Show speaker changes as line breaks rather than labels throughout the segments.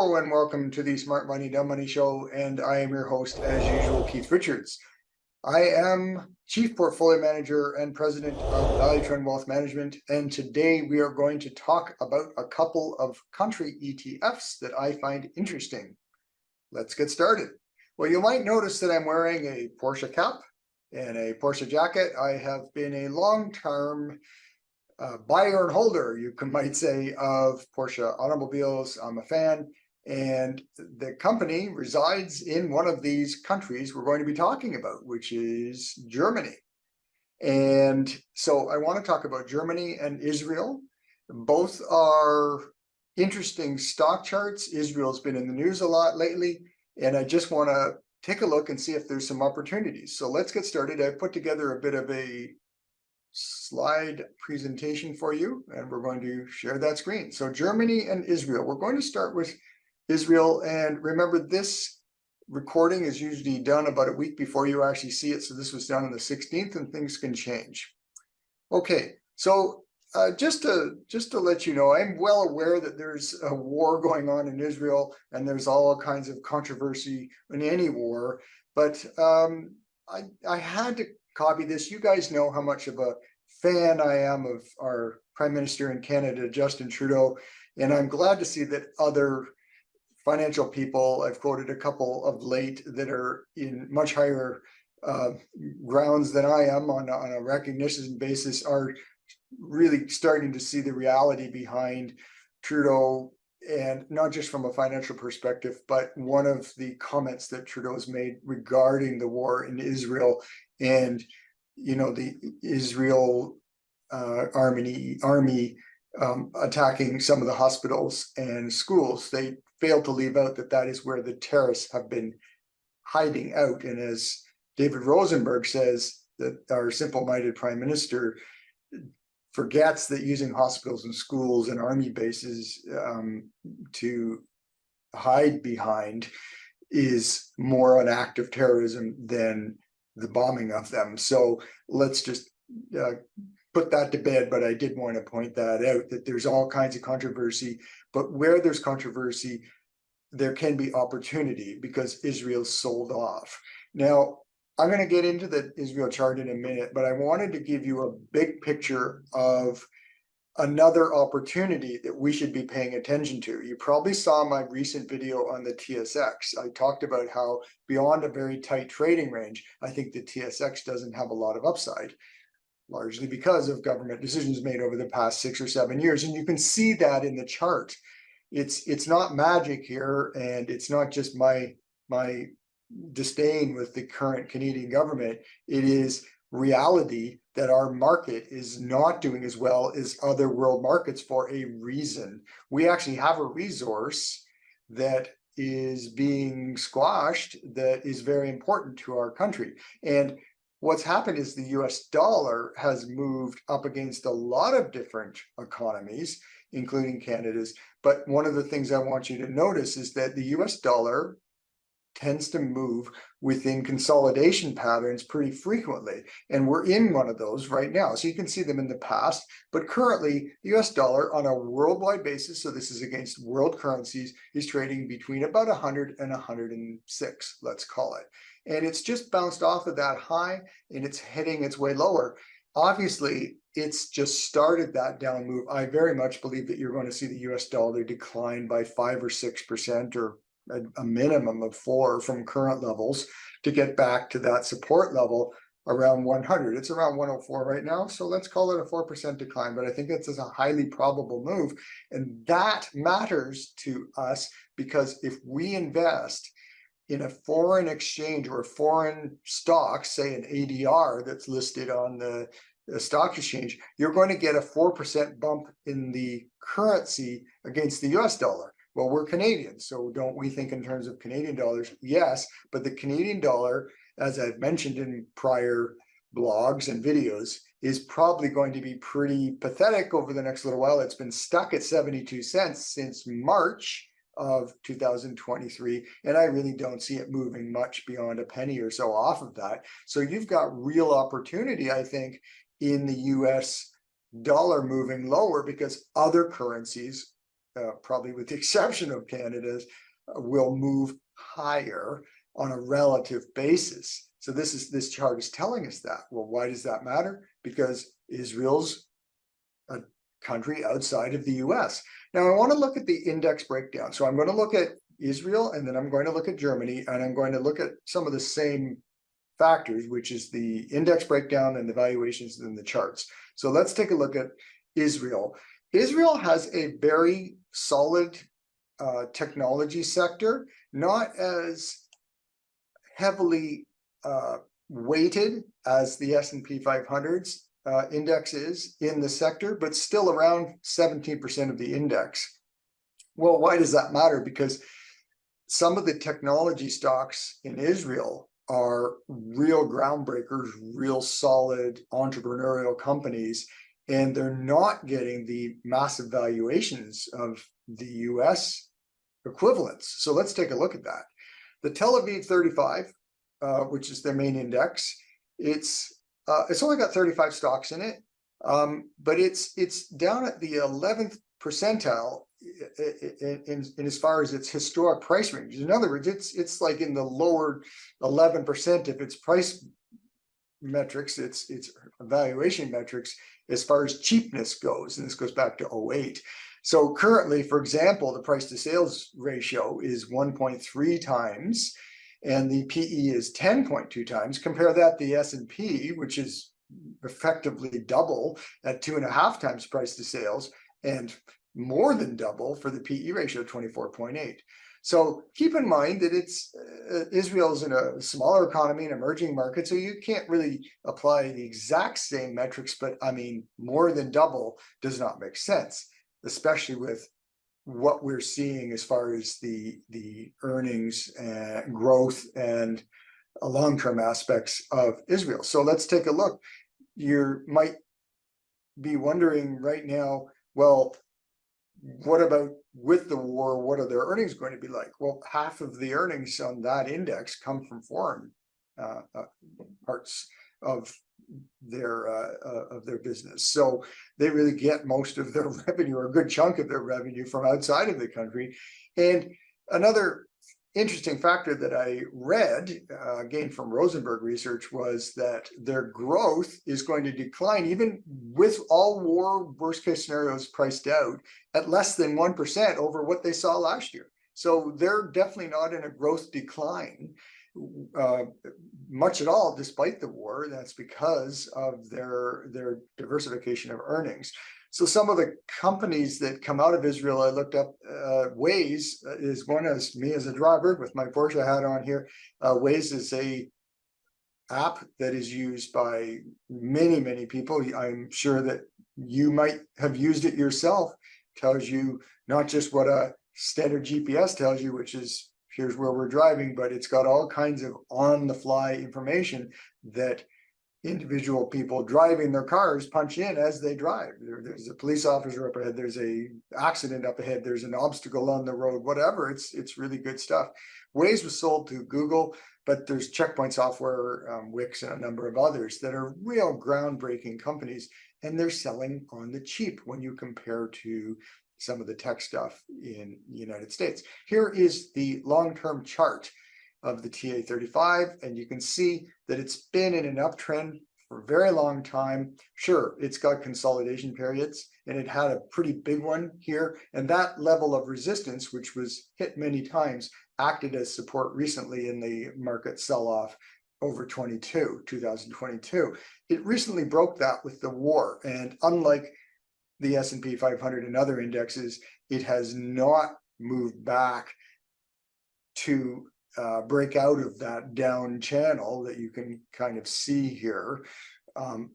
Hello and welcome to the Smart Money Dumb Money Show, and I am your host as usual, Keith Richards. I am Chief Portfolio Manager and President of ValueTrend Wealth Management, and today we are going to talk about a couple of country ETFs that I find interesting. Let's get started. Well, you might notice that I'm wearing a Porsche cap and a Porsche jacket. I have been a long-term buyer and holder, you might say, of Porsche automobiles. I'm a fan, and the company resides in one of these countries we're going to be talking about, which is Germany. And so I want to talk about Germany and Israel. Both are interesting stock charts. Israel's been in the news a lot lately, and I just want to take a look and see if there's some opportunities. So let's get started. I put together a bit of a slide presentation for you, and we're going to share that screen. So Germany and Israel. We're going to start with Israel, and remember, this recording is usually done about a week before you actually see it. So this was done on the 16th, and things can change. Okay, so just to let you know, I'm well aware that there's a war going on in Israel, and there's all kinds of controversy in any war. But I had to copy this. You guys know how much of a fan I am of our Prime Minister in Canada, Justin Trudeau, and I'm glad to see that other financial people, I've quoted a couple of late, that are in much higher grounds than I am on a recognition basis, are really starting to see the reality behind Trudeau, and not just from a financial perspective, but one of the comments that Trudeau's made regarding the war in Israel and, you know, the Israel army attacking some of the hospitals and schools. They failed to leave out that that is where the terrorists have been hiding out. And as David Rosenberg says, that our simple-minded prime minister forgets that using hospitals and schools and army bases to hide behind is more an act of terrorism than the bombing of them. So let's just put that to bed. But I did want to point that out, that there's all kinds of controversy, but where there's controversy, there can be opportunity because Israel's sold off. Now, I'm going to get into the Israel chart in a minute, but I wanted to give you a big picture of another opportunity that we should be paying attention to. You probably saw my recent video on the TSX. I talked about how beyond a very tight trading range, I think the TSX doesn't have a lot of upside, largely because of government decisions made over the past 6 or 7 years. And you can see that in the chart. It's not magic here, and it's not just my disdain with the current Canadian government. It is reality that our market is not doing as well as other world markets for a reason. We actually have a resource that is being squashed that is very important to our country. And what's happened is the US dollar has moved up against a lot of different economies, including Canada's. But one of the things I want you to notice is that the US dollar tends to move within consolidation patterns pretty frequently. And we're in one of those right now. So you can see them in the past, but currently the US dollar on a worldwide basis, so this is against world currencies, is trading between about 100 and 106, let's call it. And it's just bounced off of that high, and it's heading its way lower. Obviously, it's just started that down move. I very much believe that you're going to see the US dollar decline by 5 or 6%, or a minimum of 4 from current levels, to get back to that support level around 100. It's around 104 right now, so let's call it a 4% decline, but I think that's a highly probable move. And that matters to us because if we invest in a foreign exchange or foreign stock, say an ADR that's listed on the stock exchange, you're going to get a 4% bump in the currency against the US dollar. Well, we're Canadians, so don't we think in terms of Canadian dollars? Yes, but the Canadian dollar, as I've mentioned in prior blogs and videos, is probably going to be pretty pathetic over the next little while. It's been stuck at 72 cents since March of 2023, and I really don't see it moving much beyond a penny or so off of that. So you've got real opportunity, I think, in the US dollar moving lower because other currencies probably with the exception of Canada's, will move higher on a relative basis. So this chart is telling us that. Well, why does that matter? Because Israel's a country outside of the US. Now I want to look at the index breakdown. So I'm going to look at Israel, and then I'm going to look at Germany, and I'm going to look at some of the same factors, which is the index breakdown and the valuations in the charts. So let's take a look at Israel. Israel has a very solid technology sector, not as heavily weighted as the S&P 500's index is in the sector, but still around 17% of the index. Well, why does that matter? Because some of the technology stocks in Israel are real groundbreakers, real solid entrepreneurial companies, and they're not getting the massive valuations of the US equivalents. So let's take a look at that. The Tel Aviv 35, which is their main index, it's only got 35 stocks in it, but it's down at the 11th percentile in as far as its historic price range. In other words, it's like in the lower 11% if it's price metrics, its valuation metrics as far as cheapness goes, and this goes back to 08. So currently, for example, the price to sales ratio is 1.3 times, and the PE is 10.2 times. Compare that to the S&P, which is effectively double at 2.5 times price to sales, and more than double for the PE ratio, 24.8. So keep in mind that Israel's in a smaller economy, an emerging market, so you can't really apply the exact same metrics, but I mean, more than double does not make sense, especially with what we're seeing as far as the earnings and growth and long-term aspects of Israel. So let's take a look. You might be wondering right now, well, what about with the war? What are their earnings going to be like? Well, half of the earnings on that index come from foreign parts of their business. So they really get most of their revenue, or a good chunk of their revenue, from outside of the country. And another interesting factor that I read, again from Rosenberg Research, was that their growth is going to decline, even with all war worst case scenarios priced out, at less than 1% over what they saw last year. So they're definitely not in a growth decline much at all, despite the war. That's because of their diversification of earnings. So some of the companies that come out of Israel, I looked up. Waze is one. As me as a driver with my Porsche hat on here, Waze is a app that is used by many people. I'm sure that you might have used it yourself. Tells you not just what a standard GPS tells you, which is here's where we're driving, but it's got all kinds of on-the-fly information that individual people driving their cars punch in as they drive. There's a police officer up ahead, there's a accident up ahead, there's an obstacle on the road, whatever. It's really good stuff. Waze was sold to Google, but there's Checkpoint Software, Wix, and a number of others that are real groundbreaking companies, and they're selling on the cheap when you compare to some of the tech stuff in the United States. Here is the long-term chart of the TA35, and you can see that it's been in an uptrend for a very long time. Sure, it's got consolidation periods, and it had a pretty big one here, and that level of resistance, which was hit many times, acted as support recently in the market sell-off over 2022. It recently broke that with the war, and unlike the S&P 500 and other indexes, it has not moved back to break out of that down channel that you can kind of see here.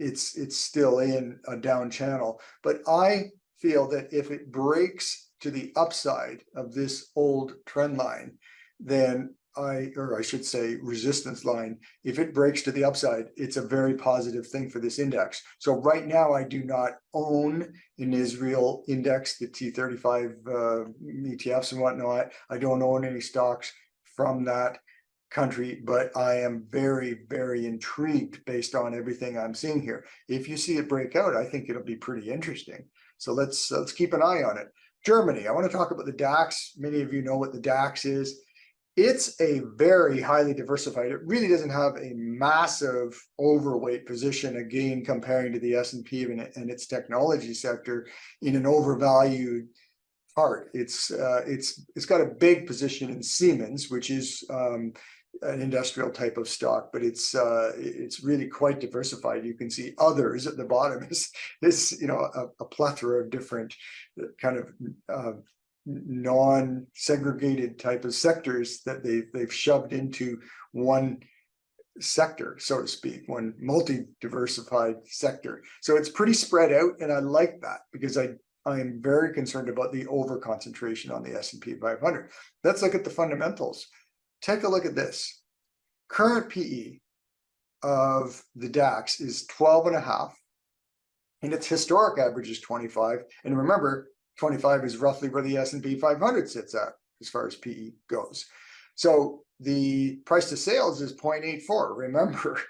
It's still in a down channel, but I feel that if it breaks to the upside of this old trend line, then I should say resistance line, if it breaks to the upside, it's a very positive thing for this index. So right now I do not own an Israel index, the T35 ETFs and whatnot. I don't own any stocks from that country, but I am very intrigued based on everything I'm seeing here. If you see it break out, I think it'll be pretty interesting. So let's keep an eye on it. Germany. I want to talk about the DAX. Many of you know what the DAX is. It's a very highly diversified. It really doesn't have a massive overweight position, again, comparing to the S&P and its technology sector in an overvalued part. It's got a big position in Siemens, which is an industrial type of stock, but it's really quite diversified. You can see others at the bottom is a plethora of different kind of non-segregated type of sectors that they've shoved into one sector, so to speak, one multi-diversified sector. So it's pretty spread out, and I like that because I am very concerned about the over concentration on the S&P 500. Let's look at the fundamentals. Take a look at this. Current PE of the DAX is 12.5, and its historic average is 25. And remember, 25 is roughly where the S&P 500 sits at as far as PE goes. So the price to sales is 0.84. Remember,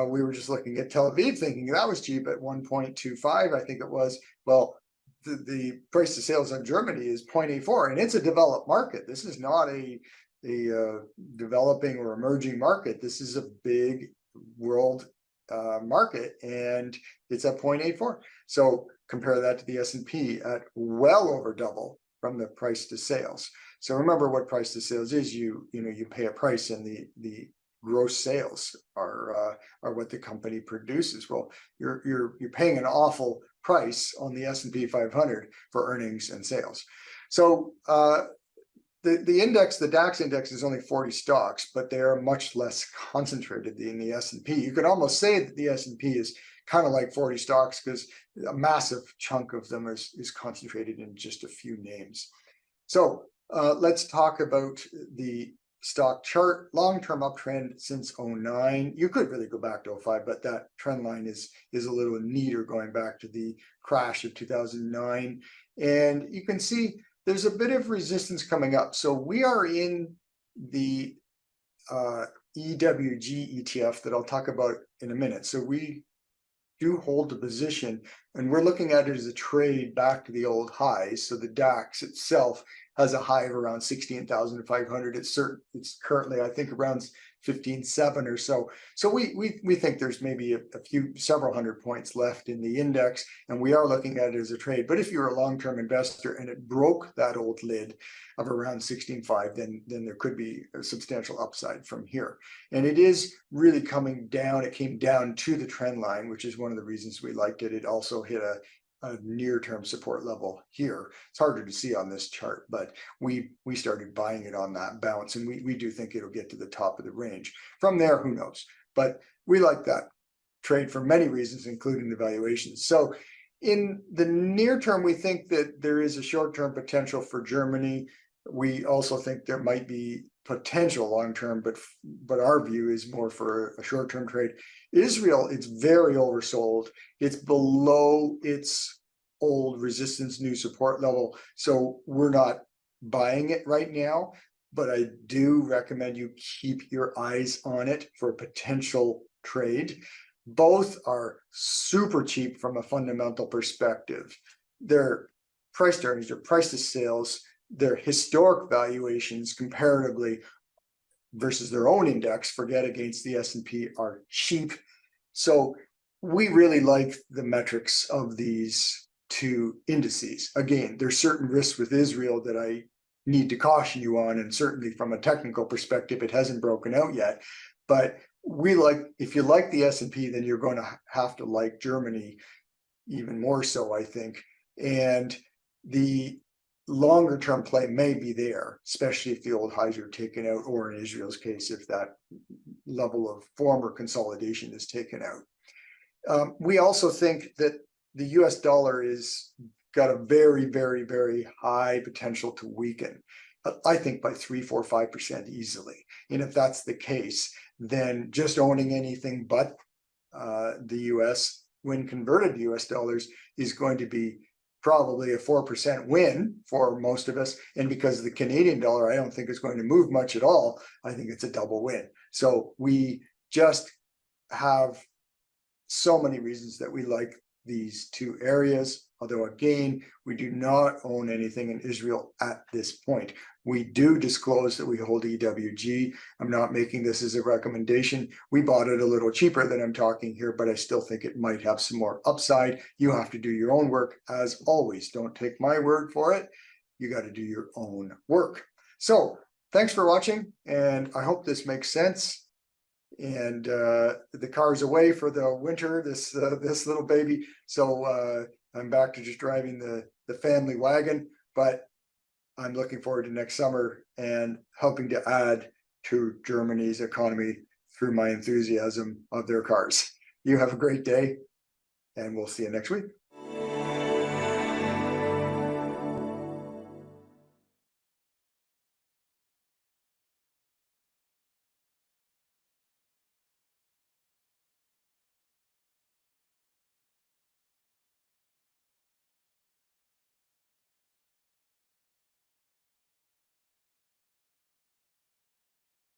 we were just looking at Tel Aviv thinking that was cheap at 1.25, I think it was. Well, the price to sales on Germany is 0.84, and it's a developed market. This is not a developing or emerging market. This is a big world market, and it's at 0.84. So compare that to the S&P at well over double from the price to sales. So remember what price to sales is. You pay a price, and the gross sales are what the company produces. Well, you're paying an awful price on the S&P 500 for earnings and sales. So the index, the DAX index, is only 40 stocks, but they are much less concentrated than the S&P. You could almost say that the S&P is kind of like 40 stocks because a massive chunk of them is concentrated in just a few names. So let's talk about the stock chart. Long-term uptrend since 09. You could really go back to 05, but that trend line is a little neater going back to the crash of 2009. And you can see there's a bit of resistance coming up. So we are in the EWG ETF that I'll talk about in a minute. So we do hold the position, and we're looking at it as a trade back to the old highs. So the DAX itself has a high of around 16,500. It's currently, I think, around 15,700 or so. So we think there's maybe several hundred points left in the index, and we are looking at it as a trade. But if you're a long-term investor and it broke that old lid of around 16.5, then there could be a substantial upside from here. And it is really coming down. It came down to the trend line, which is one of the reasons we liked it. It also hit a near-term support level here. It's harder to see on this chart, but we started buying it on that bounce, and we do think it'll get to the top of the range. From there, who knows? But we like that trade for many reasons, including the valuations. So in the near term, we think that there is a short-term potential for Germany. We also think there might be potential long-term, but our view is more for a short-term trade. Israel, it's very oversold. It's below its old resistance, new support level. So we're not buying it right now, but I do recommend you keep your eyes on it for a potential trade. Both are super cheap from a fundamental perspective. Their price to earnings, their price to sales, their historic valuations comparatively versus their own index, forget against the S&P, are cheap. So we really like the metrics of these two indices. Again, there's certain risks with Israel that I need to caution you on, and certainly from a technical perspective, it hasn't broken out yet. But if you like the S&P, then you're going to have to like Germany even more so, I think. And the longer term play may be there, especially if the old highs are taken out, or in Israel's case, if that level of former consolidation is taken out. We also think that the US dollar is got a very, very, very high potential to weaken. I think by 3, 4, 5% easily. And if that's the case, then just owning anything but the US when converted to US dollars is going to be probably a 4% win for most of us. And because of the Canadian dollar, I don't think it's going to move much at all. I think it's a double win. So we just have so many reasons that we like these two areas. Although again, we do not own anything in Israel at this point. We do disclose that we hold EWG. I'm not making this as a recommendation. We bought it a little cheaper than I'm talking here, but I still think it might have some more upside. You have to do your own work as always. Don't take my word for it. You got to do your own work. So thanks for watching, and I hope this makes sense. And the car's away for the winter, this little baby. So I'm back to just driving the family wagon, but I'm looking forward to next summer and helping to add to Germany's economy through my enthusiasm of their cars. You have a great day, and we'll see you next week.